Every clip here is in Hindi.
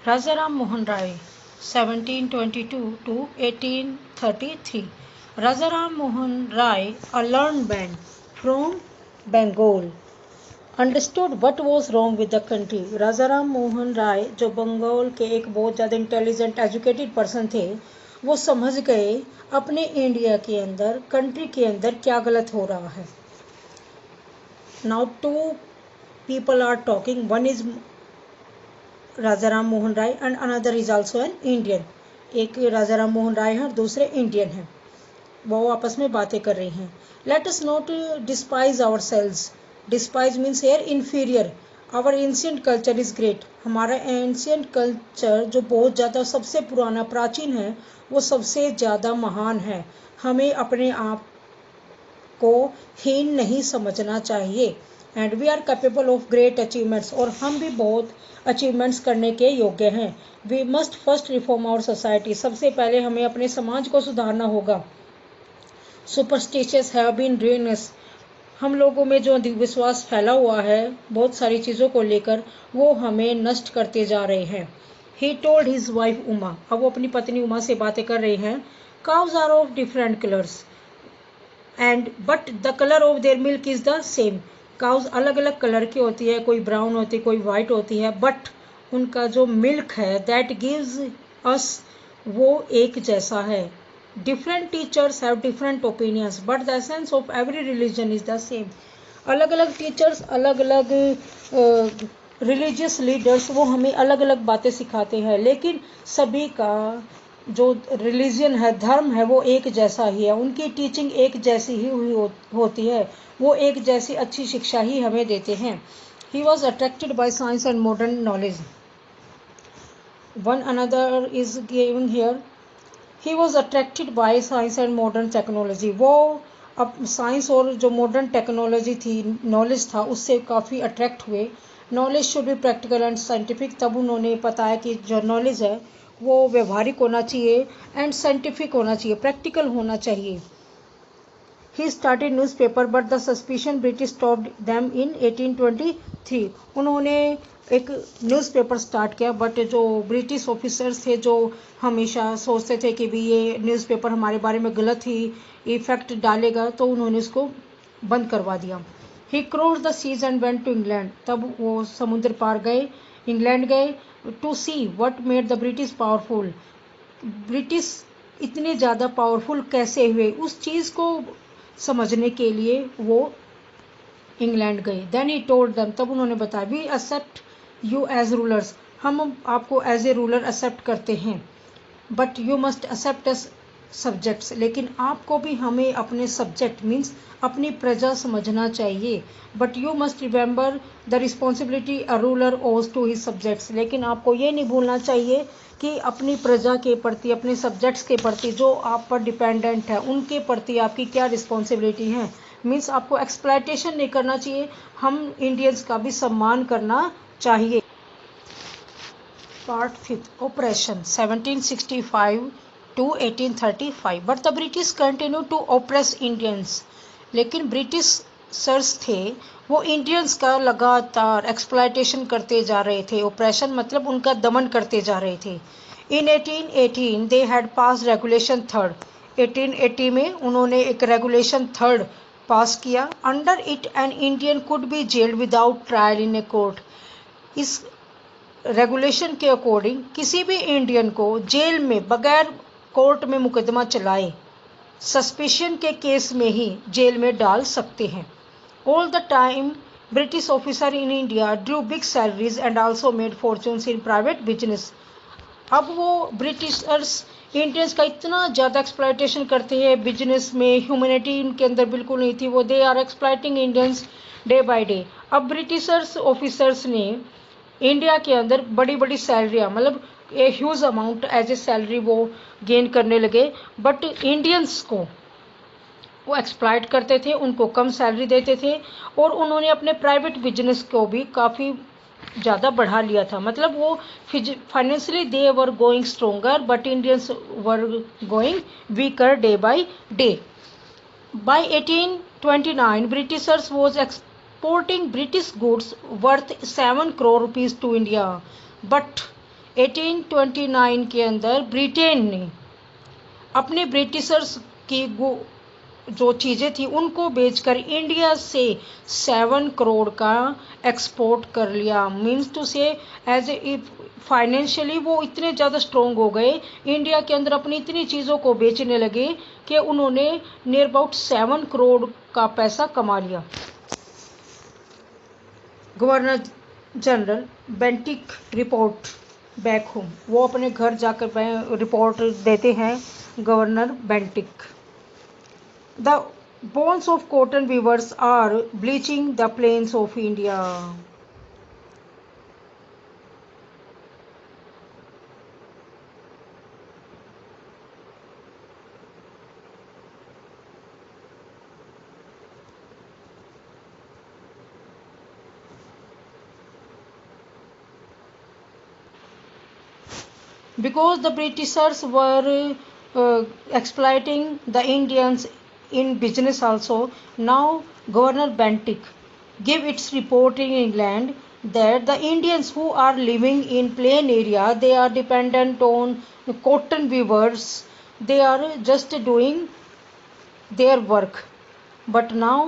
Rajaram Mohan Rai, 1722 to 1833. Rajaram Mohan Rai, a learned man from Bengal, understood what was wrong with the country. Rajaram Mohan राय जो बंगाल के एक बहुत ज़्यादा इंटेलिजेंट एजुकेटेड पर्सन थे, वो समझ गए अपने इंडिया के अंदर, कंट्री के अंदर क्या गलत हो रहा है. Now two people are talking. One is Rajaram Mohan Roy and another is also an Indian. एक राजाराम मोहन राय हैं और दूसरे इंडियन हैं. वो आपस में बातें कर रही हैं. Let us not despise ourselves. Despise means here inferior. Our ancient culture is great. हमारा एंशियंट कल्चर जो बहुत ज़्यादा सबसे पुराना प्राचीन है, वो सबसे ज़्यादा महान है. हमें अपने आप को हीन नहीं समझना चाहिए. And we are capable of great achievements. और हम भी बहुत अचीवमेंट्स करने के योग्य हैं. We must first reform our society. सबसे पहले हमें अपने समाज को सुधारना होगा. Superstitious have been ruinous. हम लोगों में जो अंधविश्वास फैला हुआ है बहुत सारी चीज़ों को लेकर, वो हमें नष्ट करते जा रहे हैं. He told his wife Uma. अब वो अपनी पत्नी उमा से बातें कर रहे हैं. Cows are of different colours and but the colour of their milk is the same. Cows अलग अलग कलर की होती है, कोई ब्राउन होती है, कोई वाइट होती है, बट उनका जो मिल्क है दैट गिव्स अस, वो एक जैसा है. Different teachers have different opinions but the essence of every religion is the same. अलग अलग टीचर्स, अलग अलग रिलीजियस लीडर्स, वो हमें अलग अलग बातें सिखाते हैं, लेकिन सभी का जो रिलीजन है, धर्म है, वो एक जैसा ही है. उनकी टीचिंग एक जैसी ही हुई होती है. वो एक जैसी अच्छी शिक्षा ही हमें देते हैं. He was attracted by science and modern knowledge. One another is giving here. He was attracted by science and modern technology. वो अब साइंस और जो मॉडर्न टेक्नोलॉजी थी, नॉलेज था, उससे काफ़ी अट्रैक्ट हुए. Knowledge should be practical and scientific. तब उन्होंने बताया कि जो नॉलेज है वो व्यवहारिक होना चाहिए एंड साइंटिफिक होना चाहिए, प्रैक्टिकल होना चाहिए. He started newspaper but the suspicion British stopped them in 1823. उन्होंने एक न्यूज़पेपर स्टार्ट किया, बट जो ब्रिटिश ऑफिसर्स थे जो हमेशा सोचते थे कि भी ये न्यूज़पेपर हमारे बारे में गलत ही इफेक्ट डालेगा, तो उन्होंने इसको बंद करवा दिया. He crossed the seas and went to England. तब वो समुद्र पार गए, इंग्लैंड गए, to see what made the British powerful. British इतने ज़्यादा पावरफुल कैसे हुए, उस चीज़ को समझने के लिए वो इंग्लैंड गए. Then he told them. तब उन्होंने बताया, we accept you as rulers. हम आपको एज ए रूलर एक्सेप्ट करते हैं, but you must accept us subjects. लेकिन आपको भी हमें अपने सब्जेक्ट मीन्स अपनी प्रजा समझना चाहिए. But you must remember the responsibility a ruler ओज टू हिज सब्जेक्ट्स. लेकिन आपको ये नहीं भूलना चाहिए कि अपनी प्रजा के प्रति, अपने सब्जेक्ट्स के प्रति जो आप पर डिपेंडेंट है, उनके प्रति आपकी क्या रिस्पॉन्सिबिलिटी है. मीन्स आपको एक्सप्लॉयटेशन नहीं करना चाहिए. हम इंडियंस का भी सम्मान करना चाहिए. Part 5. Oppression 1765 to 1835. But the British continued to oppress Indians. लेकिन ब्रिटिश सर्स थे, वो इंडियंस का लगातार एक्सप्लॉयटेशन करते जा रहे थे. ऑपरेशन मतलब उनका दमन करते जा रहे थे. इन 1818 they had pass regulation 3rd. 1880 में उन्होंने एक रेगुलेशन 3rd पास किया. Under it an Indian could be gelled without trial in a court. इस रेगुलेशन के अकॉर्डिंग किसी भी इंडियन को जेल में बगैर कोर्ट में मुकदमा चलाए, सस्पिशन के केस में ही जेल में डाल सकते हैं. All the time British officer in India Drew big salaries and also made fortunes in private business. अब वो ब्रिटिशर्स इंडियंस का इतना ज़्यादा एक्सप्लॉयटेशन करते हैं बिजनेस में. ह्यूमैनिटी उनके अंदर बिल्कुल नहीं थी. वो they are exploiting Indians day by day. अब ब्रिटिशर्स ऑफिसर्स ने इंडिया के अंदर बड़ी बड़ी सैलरियाँ, मतलब a huge amount as a salary वो गेन करने लगे. बट इंडियंस को वो एक्सप्लॉयट करते थे, उनको कम सैलरी देते थे, और उन्होंने अपने प्राइवेट बिजनेस को भी काफ़ी ज़्यादा बढ़ा लिया था. मतलब वो financially they were going stronger but Indians were going weaker day by day. By 1829 Britishers was exporting British goods worth 7 crore rupees to India. But 1829 के अंदर ब्रिटेन ने अपने ब्रिटिशर्स की जो चीज़ें थी उनको बेचकर इंडिया से 7 करोड़ का एक्सपोर्ट कर लिया। मीन्स टू से एज ए फाइनेंशियली वो इतने ज़्यादा स्ट्रोंग हो गए, इंडिया के अंदर अपनी इतनी चीज़ों को बेचने लगे कि उन्होंने नियर अबाउट 7 करोड़ का पैसा कमा लिया। Governor general Bentinck report back home, वो अपने घर जाकर रिपोर्ट देते हैं governor Bentinck. The bones of cotton weavers are bleaching the plains of India. Because the Britishers were exploiting the Indians in business also, now Governor Bentinck gave its report in England that the Indians who are living in plain area, they are dependent on cotton weavers, they are just doing their work, but now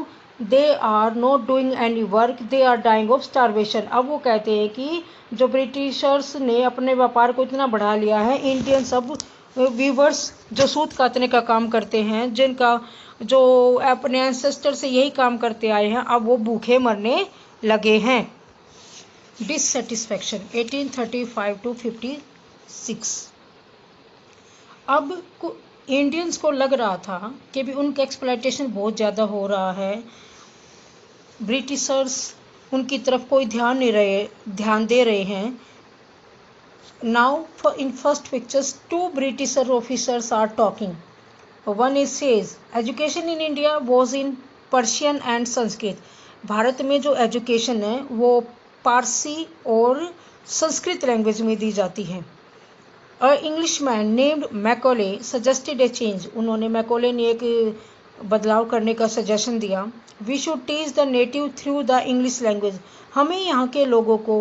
they are not doing any work, they are dying of starvation. अब वो कहते हैं कि जो ब्रिटिशर्स ने अपने व्यापार को इतना बढ़ा लिया है, इंडियन सब वीवर्स जो सूत काटने का काम करते हैं, जिनका जो अपने एंसेस्टर से यही काम करते आए हैं, अब वो भूखे मरने लगे हैं। Dissatisfaction 1835 to 56। अब इंडियंस को लग रहा था कि भी उनका एक्सप्लॉयटेशन बहुत ज़्यादा हो रहा है, ब्रिटिशर्स उनकी तरफ कोई ध्यान दे रहे हैं। Now in first pictures 2 Britisher officers are talking. One is says education in India was in Persian and Sanskrit. Bharat में जो एजुकेशन है वो पारसी और संस्कृत लैंग्वेज में दी जाती है। A Englishman named Macaulay suggested a change. उन्होंने मैकॉले ने एक बदलाव करने का सजेशन दिया। We should teach the native through the English language. हमें यहाँ के लोगों को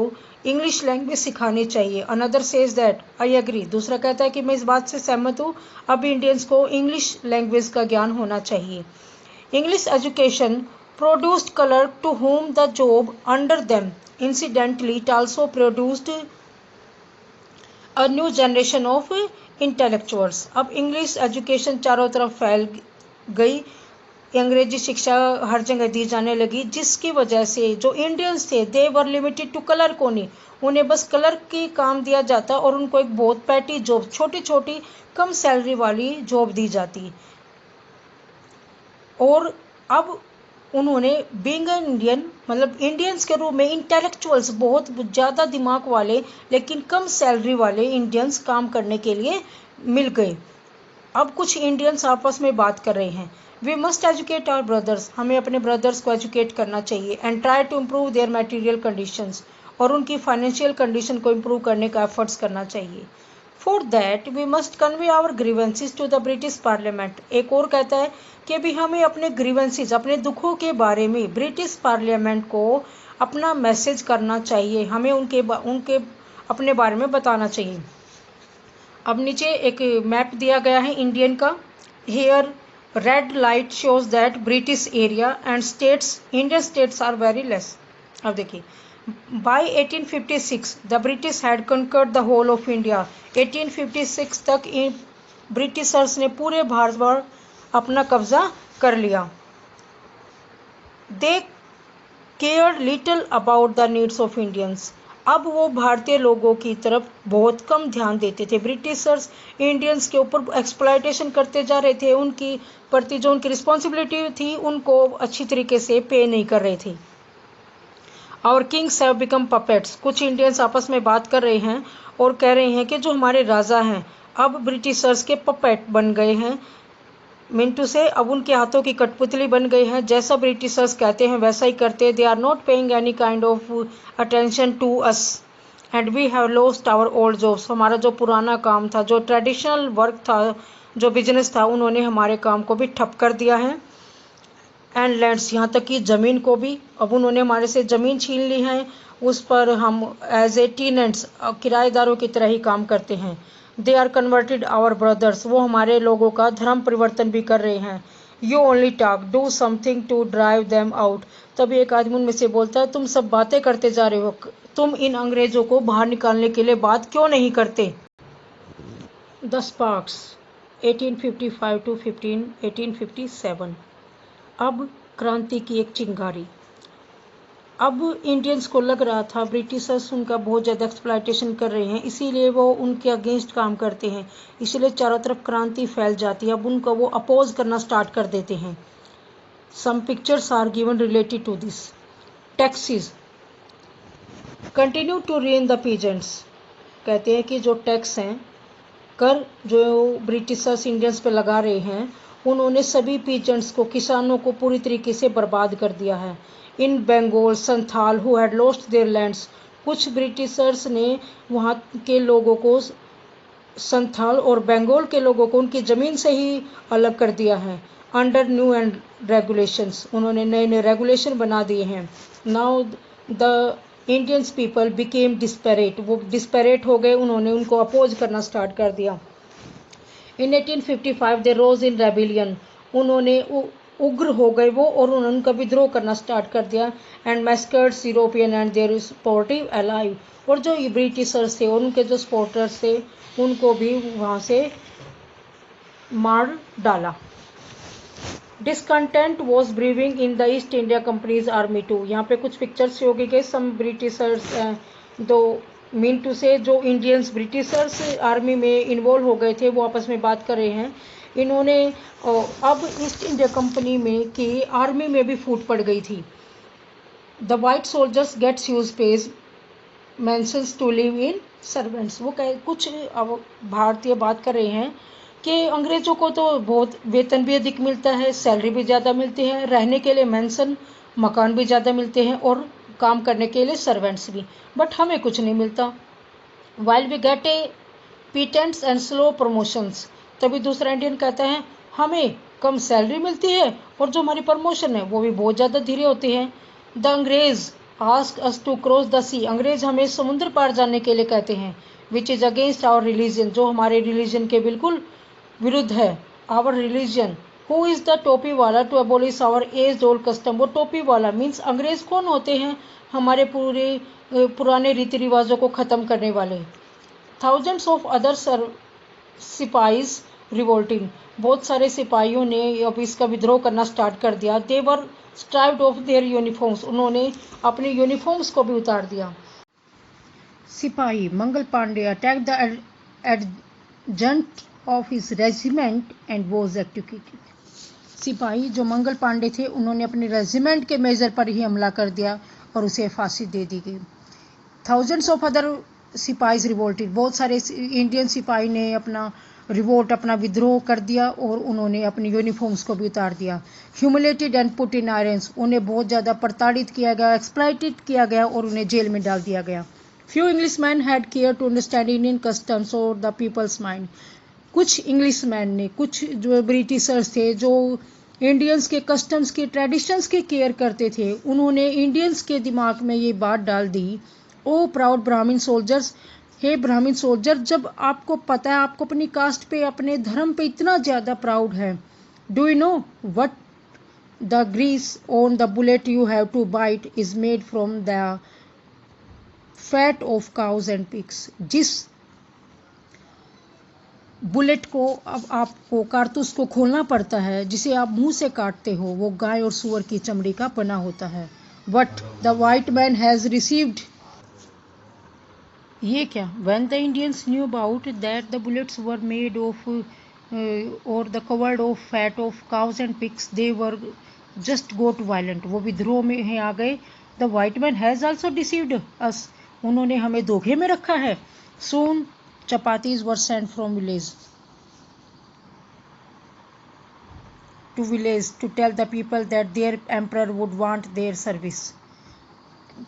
इंग्लिश लैंग्वेज सिखानी चाहिए। Another says that I agree. दूसरा कहता है कि मैं इस बात से सहमत हूँ, अब इंडियंस को इंग्लिश लैंग्वेज का ज्ञान होना चाहिए। English education produced colour to home the job under them. Incidentally it also produced a new generation of intellectuals. अब इंग्लिश एजुकेशन चारों तरफ फैल गई, अंग्रेजी शिक्षा हर जगह दी जाने लगी, जिसकी वजह से जो इंडियंस थे दे वर लिमिटेड टू कलर कोनी। उन्हें बस कलर की काम दिया जाता और उनको एक बहुत पैटी जॉब, छोटी छोटी कम सैलरी वाली जॉब दी जाती। और अब उन्होंने बीइंग एन इंडियन, मतलब इंडियंस के रूप में इंटेलेक्चुअल्स, बहुत ज़्यादा दिमाग वाले लेकिन कम सैलरी वाले इंडियंस काम करने के लिए मिल गए। अब कुछ इंडियंस आपस में बात कर रहे हैं। We must educate our brothers. हमें अपने ब्रदर्स को एजुकेट करना चाहिए। And try to improve their material conditions. और उनकी फाइनेंशियल कंडीशन को इम्प्रूव करने का एफर्ट्स करना चाहिए। For that we must convey our grievances to the British parliament. एक और कहता है कि भी हमें अपने ग्रीवेंसेस, अपने दुखों के बारे में ब्रिटिश पार्लियामेंट को अपना मैसेज करना चाहिए। हमें उनके अपने बारे में बताना चाहिए। अब नीचे एक मैप दिया गया है इंडियन का। Here red light shows that British area and states, Indian states are very less. अब देखिए, by 1856 the British had conquered the whole of India. 1856 तक ब्रिटिशर्स ने पूरे भारत पर अपना कब्जा कर लिया। They care little about the needs of Indians. अब वो भारतीय लोगों की तरफ बहुत कम ध्यान देते थे। ब्रिटिशर्स इंडियंस के ऊपर एक्सप्लॉयटेशन करते जा रहे थे, उनकी प्रति जो उनकी रिस्पॉन्सिबिलिटी थी उनको अच्छी तरीके से पे नहीं कर रहे थे। और किंग्स हैव बिकम पपेट्स। कुछ इंडियंस आपस में बात कर रहे हैं और कह रहे हैं कि जो हमारे राजा हैं अब ब्रिटिशर्स के पपेट बन गए हैं। मिंटू से अब उनके हाथों की कठपुतली बन गई है, जैसा ब्रिटिशर्स कहते हैं वैसा ही करते। They are not paying any kind of attention to us and we have lost our old jobs. हमारा जो पुराना काम था, जो ट्रेडिशनल वर्क था, जो बिजनेस था, उन्होंने हमारे काम को भी ठप कर दिया है। एंड लैंड्स, यहाँ तक कि ज़मीन को भी अब उन्होंने हमारे से ज़मीन छीन ली है उस पर हम एज ए टेनेंट्स किराएदारों की तरह ही काम करते हैं। They are converted our brothers, वो हमारे लोगों का धर्म परिवर्तन भी कर रहे हैं। You only talk, do something to drive them out. तभी एक आदमी उनमें से बोलता है, तुम सब बातें करते जा रहे हो, तुम इन अंग्रेजों को बाहर निकालने के लिए बात क्यों नहीं करते। The sparks 1855 to 1857। अब क्रांति की एक चिंगारी। अब इंडियंस को लग रहा था ब्रिटिशर्स उनका बहुत ज़्यादा एक्सप्लॉयटेशन कर रहे हैं, इसीलिए वो उनके अगेंस्ट काम करते हैं, इसीलिए चारों तरफ क्रांति फैल जाती है। अब उनको वो अपोज करना स्टार्ट कर देते हैं। Some pictures are given related to this. Taxes continue to ruin the peasants. कहते हैं कि जो टैक्स हैं, कर जो ब्रिटिशर्स इंडियंस पे लगा रहे हैं, उन्होंने सभी पीजेंट्स को, किसानों को पूरी तरीके से बर्बाद कर दिया है। In Bengal Santhal who had lost their lands, कुछ ब्रिटिशर्स ने वहाँ के लोगों को, संथाल और बंगाल के लोगों को उनकी ज़मीन से ही अलग कर दिया है। अंडर न्यू एंड रेगुलेशंस, उन्होंने नए नए रेगुलेशन बना दिए हैं। Now the Indians people became disparate, वो डिस्पैरेट हो गए, उन्होंने उनको अपोज करना स्टार्ट कर दिया। इन 1855 दे रोज इन रेबिलियन, उन्होंने उग्र हो गए वो और उन्होंने उनका विद्रोह करना स्टार्ट कर दिया। And massacred European and their supportive alive, और जो ब्रिटिशर्स थे और उनके जो सपोर्टर्स थे उनको भी वहाँ से मार डाला। Discontent was brewing in the East India company's army too. यहाँ पे कुछ पिक्चर्स होगी कि सम ब्रिटिशर्स, दो मीन टू से जो इंडियंस ब्रिटिशर्स आर्मी में इन्वॉल्व हो गए थे, वो आपस में बात कर रहे हैं। इन्होंने अब ईस्ट इंडिया कंपनी में की आर्मी में भी फूट पड़ गई थी। The white soldiers gets huge pays mansions to live in servants. वो कुछ अब भारतीय बात कर रहे हैं कि अंग्रेजों को तो बहुत वेतन भी अधिक मिलता है, सैलरी भी ज़्यादा मिलती है, रहने के लिए मेंशन मकान भी ज़्यादा मिलते हैं और काम करने के लिए सर्वेंट्स भी, बट हमें कुछ नहीं मिलता। While we get a pittance and slow promotions. तभी दूसरा इंडियन कहता है, हमें कम सैलरी मिलती है और जो हमारी प्रमोशन है वो भी बहुत ज़्यादा धीरे होती है। द अंग्रेज ask us to cross the sea, अंग्रेज हमें समुद्र पार जाने के लिए कहते हैं। Which is against our religion, जो हमारे रिलीजन के बिल्कुल विरुद्ध है। Our religion who is the टोपी वाला to abolish our age old custom. वो टोपी वाला मीन्स अंग्रेज कौन होते हैं, हमारे पूरे पुराने रीति रिवाजों को ख़त्म करने वाले। थाउजेंड्स ऑफ अदर सिपाहीज रिवोल्टिंग, बहुत सारे सिपाहियों ने अब इसका विद्रोह करना स्टार्ट कर दिया। They were stripped of their uniforms, उन्होंने अपने यूनिफॉर्म्स को भी उतार दिया। सिपाही Mangal Pandey attack the adjutant of his regiment and was executed. सिपाही जो मंगल पांडे थे, उन्होंने अपने रेजिमेंट के मेजर पर ही हमला कर दिया और उसे फांसी दे दी गई। थाउजेंड्स ऑफ अदर सिपाहीज रिवोल्टेड, बहुत सारे इंडियन सिपाही ने अपना रिवोल्ट, अपना विद्रोह कर दिया और उन्होंने अपनी यूनिफॉर्म्स को भी उतार दिया। Humiliated and put in irons, उन्हें बहुत ज़्यादा प्रताड़ित किया गया, एक्सप्लॉइटेड किया गया और उन्हें जेल में डाल दिया गया। Few Englishman had care to understand Indian customs और द पीपल्स माइंड। कुछ इंग्लिशमैन ने, कुछ जो ब्रिटिशर्स थे जो इंडियंस के कस्टम्स के, ट्रेडिशंस के केयर करते थे, उन्होंने इंडियंस के दिमाग में ये बात डाल दी, ओ प्राउड ब्राह्मण सोल्जर्स, हे ब्राह्मण सोल्जर, जब आपको पता है, आपको अपनी कास्ट पे, अपने धर्म पे इतना ज़्यादा प्राउड है, do you know what the grease on the bullet you have to bite is made from the fat of cows and pigs. जिस बुलेट को अब आपको कारतूस को खोलना पड़ता है, जिसे आप मुंह से काटते हो, वो गाय और सूअर की चमड़ी का बना होता है। But the white man has received, ये क्या, when the Indians knew about that the bullets were made of और the covered of fat of cows and pigs, they were just got violent, वो विद्रोह में आ गए। The white man has also deceived us, उन्होंने हमें धोखे में रखा है। सून chapatis were sent from village to tell the people that their emperor would want their service।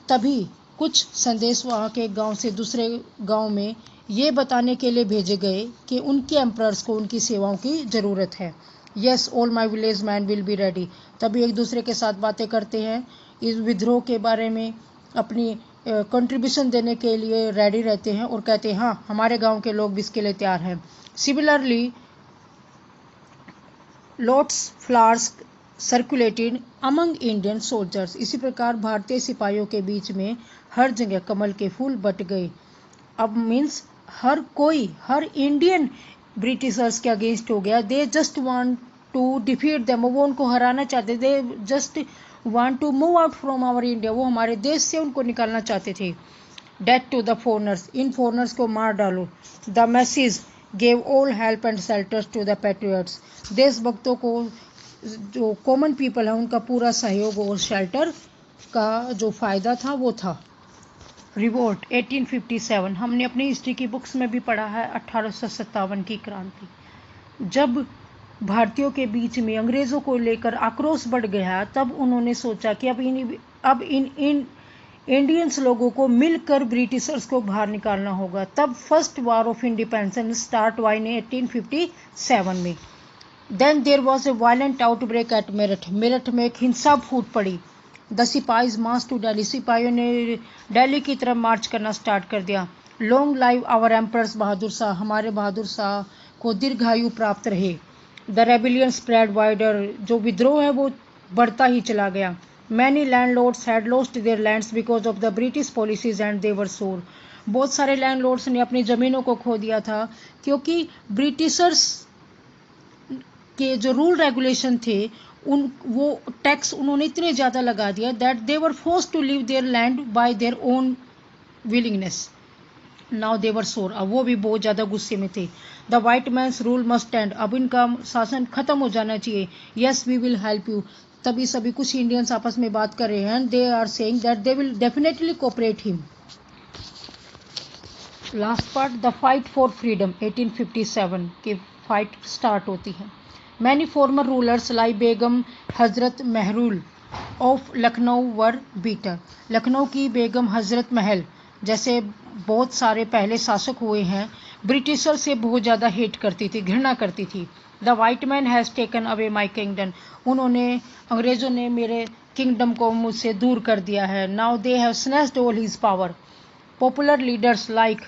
तभी कुछ संदेश वहाँ के गांव से दूसरे गांव में ये बताने के लिए भेजे गए कि उनके एम्परर्स को उनकी सेवाओं की ज़रूरत है। Yes all my village man will be ready. तभी एक दूसरे के साथ बातें करते हैं इस विद्रोह के बारे में, अपनी कंट्रीब्यूशन देने के लिए रेडी रहते हैं और कहते हैं हाँ हमारे गांव के लोग भी इसके लिए तैयार हैं। Similarly lotus flowers circulated among Indian soldiers. इसी प्रकार भारतीय सिपाहियों के बीच में हर जगह कमल के फूल बट गए। अब मीन्स हर इंडियन ब्रिटिशर्स के अगेंस्ट हो गया। They just want to defeat them, वो उनको हराना चाहते। They just want to move out from our India, वो हमारे देश से उनको निकालना चाहते थे। डेथ टू द फॉरनर्स, इन फॉरनर्स को मार डालो। The message gave all help and shelters to the patriots, देशभक्तों को जो कॉमन पीपल है उनका पूरा सहयोग और शेल्टर का जो फ़ायदा था वो था। रिवोल्ट 1857, हमने अपनी हिस्ट्री की बुक्स में भी पढ़ा है 1857 की क्रांति। जब भारतीयों के बीच में अंग्रेज़ों को लेकर आक्रोश बढ़ गया तब उन्होंने सोचा कि अब इन इंडियंस लोगों को मिलकर ब्रिटिशर्स को बाहर निकालना होगा। तब first war of independence start हुआ इन 1857 में। Then there was a violent outbreak at Meerut, Meerut में एक हिंसा फूट पड़ी। The sepoys march to Delhi, सिपाहियों ने दिल्ली की तरफ मार्च करना स्टार्ट कर दिया। Long live our emperors Bahadur Shah, हमारे बहादुर शाह को दीर्घायु प्राप्त रहे। द रेबिलियन स्प्रेड वाइडर, जो विद्रोह है वो बढ़ता ही चला गया। Many landlords had lost their lands because of the British policies and they were sore, बहुत सारे लैंडलॉर्ड्स ने अपनी ज़मीनों को खो दिया था क्योंकि ब्रिटिशर्स के जो रूल रेगुलेशन थे वो टैक्स उन्होंने इतने ज़्यादा लगा दिया that they were forced to leave their land by their own willingness. Now they were sore, अब वो भी बहुत ज़्यादा गुस्से में थे। The white man's rule must end, अब इनका शासन खत्म हो जाना चाहिए। Yes we will help you, तभी सभी कुछ इंडियंस आपस में बात कर रहे हैं and they are saying that they will definitely cooperate him. Last part, the fight for freedom 1857 की फाइट स्टार्ट होती है। Many former rulers like Begum Hazrat Mahal of Lucknow were bitter, Lucknow की बेगम हजरत महल जैसे बहुत सारे पहले शासक हुए हैं ब्रिटिशर से बहुत ज़्यादा हेट करती थी, घृणा करती थी। The white man has taken away my kingdom, उन्होंने अंग्रेज़ों ने मेरे किंगडम को मुझसे दूर कर दिया है। Now they have snatched all his power. Popular leaders like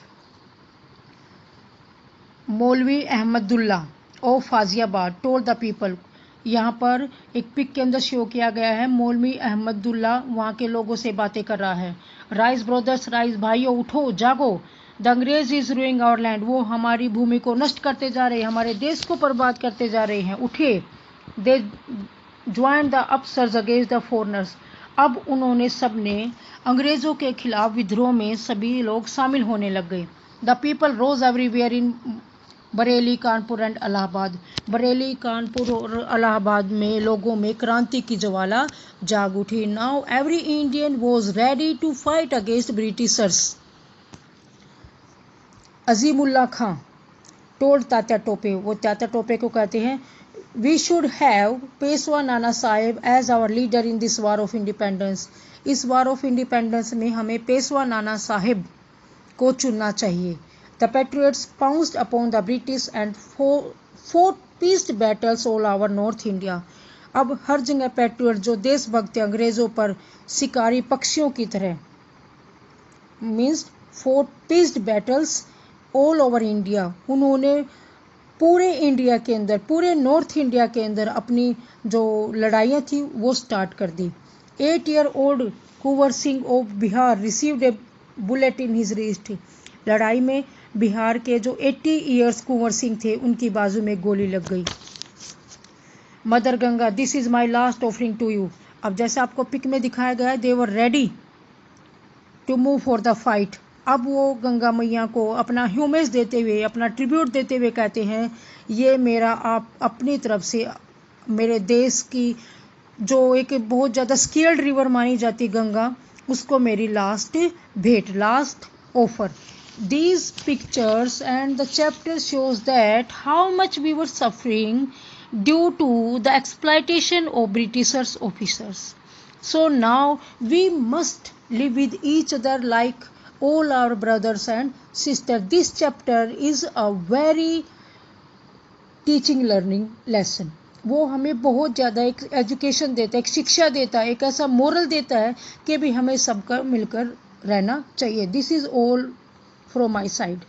Maulvi Ahmadullah of Faizabad told the people, यहाँ पर एक पिक के अंदर शो किया गया है मौलवी अहमदुल्ला वहाँ के लोगों से बातें कर रहा है। राइज ब्रदर्स राइज, भाइयों उठो जागो। द अंग्रेज इज रूइंग आवर लैंड, वो हमारी भूमि को नष्ट करते जा रहे हैं, हमारे देश को बर्बाद करते जा रहे हैं, उठिए। They join the upsurge against the foreigners, अब उन्होंने सबने अंग्रेज़ों के खिलाफ विद्रोह में सभी लोग शामिल होने लग गए। The people rose everywhere in Bareilly, Kanpur and Allahabad, Bareilly, Kanpur और इलाहाबाद में लोगों में क्रांति की ज्वाला जाग उठी। Now every Indian was ready to fight against Britishers. Azimullah Khan told Tatya Tope, वो तात्या टोपे को कहते हैं we should have Peshwa Nana Sahib as our leader in this war of independence, इस वार ऑफ इंडिपेंडेंस में हमें पेशवा नाना साहेब को चुनना चाहिए। The patriots pounced upon the British and fought peace battles all over North India. अब हर जगह पैट्रियट जो देशभक्त अंग्रेजों पर शिकारी पक्षियों की तरह means fought peace battles all over India, उन्होंने पूरे इंडिया के अंदर, पूरे नॉर्थ इंडिया के अंदर अपनी जो लड़ाइयाँ थी वो स्टार्ट कर दी। 8-year-old Kunwar Singh of Bihar received A bullet in his wrist, लड़ाई में बिहार के जो 80 ईयर्स कुंवर सिंह थे उनकी बाजू में गोली लग गई। Mother Ganga this is my last offering to you, अब जैसे आपको पिक में दिखाया गया है they were ready to move for the fight. अब वो गंगा मैया को अपना ह्यूमेस देते हुए, अपना ट्रिब्यूट देते हुए कहते हैं ये मेरा आप अपनी तरफ से मेरे देश की जो एक बहुत ज़्यादा स्केल्ड रिवर मानी जाती गंगा, उसको मेरी लास्ट भेंट, last offer. These pictures and the chapter shows that how much we were suffering due to the exploitation of Britishers officers. So now we must live with each other like all our brothers and sisters. This chapter is a very teaching learning lesson. वो हमें बहुत ज़्यादा एक एजुकेशन देता है, एक शिक्षा देता है, एक ऐसा मोरल देता है कि भी हमें सबका मिलकर रहना चाहिए। This is all from my side.